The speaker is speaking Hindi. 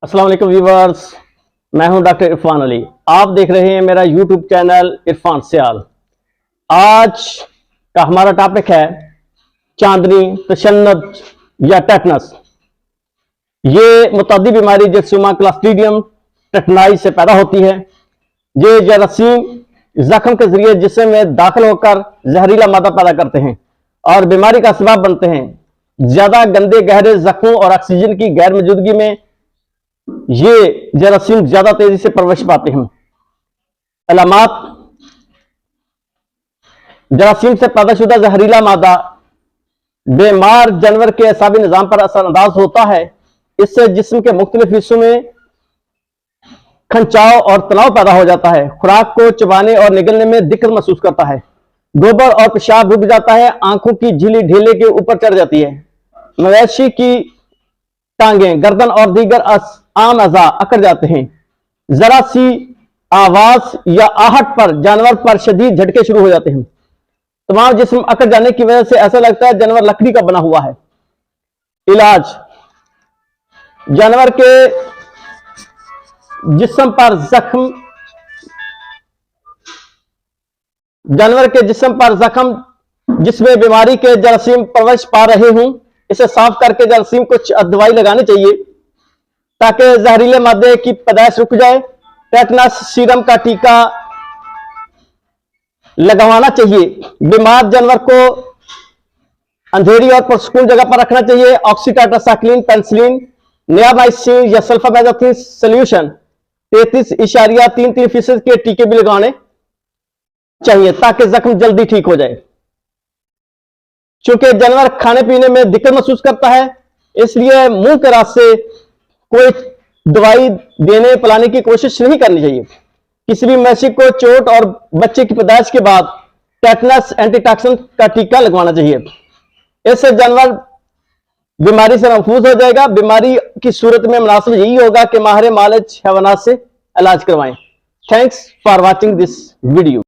अस्सलाम वालेकुम व्यूवर्स, मैं हूं डॉक्टर इरफान अली। आप देख रहे हैं मेरा यूट्यूब चैनल इरफान सियाल। आज का हमारा टॉपिक है चांदनी, तशन्नुद या टेटनस। ये मुतादी बीमारी जर्सीमा क्लस्ट्रीडियम टेटनाई से पैदा होती है। ये जरासीम जख्म के जरिए जिस्म में दाखिल होकर जहरीला मादा पैदा करते हैं और बीमारी का सबब बनते हैं। ज्यादा गंदे गहरे जख्मों और ऑक्सीजन की गैर मौजूदगी में ये जरासीम ज्यादा तेजी से प्रवेश पाते हैं। अलामात: जरासीम से पैदाशुदा जहरीला मादा बीमार जानवर के असाबी निजाम पर असरअंदाज होता है। इससे जिस्म के मुख्तलिफ हिस्सों में खंचाव और तनाव पैदा हो जाता है। खुराक को चबाने और निगलने में दिक्कत महसूस करता है। गोबर और पेशाब रुक जाता है। आंखों की झिल्ली ढेले के ऊपर चढ़ जाती है। मवेशी की टांगें, गर्दन और दीगर आम अज़ा अकड़ जाते हैं। जरा सी आवाज या आहट पर जानवर पर शदीद झटके शुरू हो जाते हैं। तमाम जिस्म अकड़ जाने की वजह से ऐसा लगता है जानवर लकड़ी का बना हुआ है। इलाज: जानवर के जिस्म पर जख्म जिसमें बीमारी के जरासीम प्रवेश पा रहे हों, इसे साफ करके जरासीम को दवाई लगानी चाहिए ताकि जहरीले मादे की पैदाइश रुक जाए। टेटनस सीरम का टीका लगवाना चाहिए। बीमार जानवर को अंधेरी और पुरसुकून जगह पर रखना चाहिए। ऑक्सीटेट्रासाइक्लिन, पेनिसिलिन, नियामाइसिन या सल्फामेथाजिन सॉल्यूशन 33.33% के टीके भी लगाने चाहिए ताकि जख्म जल्दी ठीक हो जाए। चूंकि जानवर खाने पीने में दिक्कत महसूस करता है, इसलिए मुंह के रास्ते कोई दवाई देने पिलाने की कोशिश नहीं करनी चाहिए। किसी भी मवेशी को चोट और बच्चे की पैदाइश के बाद टेटनस एंटीटॉक्सिन का टीका लगवाना चाहिए। इससे जानवर बीमारी से महफूज हो जाएगा। बीमारी की सूरत में मुनासिब यही होगा कि माहिर मालिज हैवानात से इलाज करवाएं। Thanks for watching this video.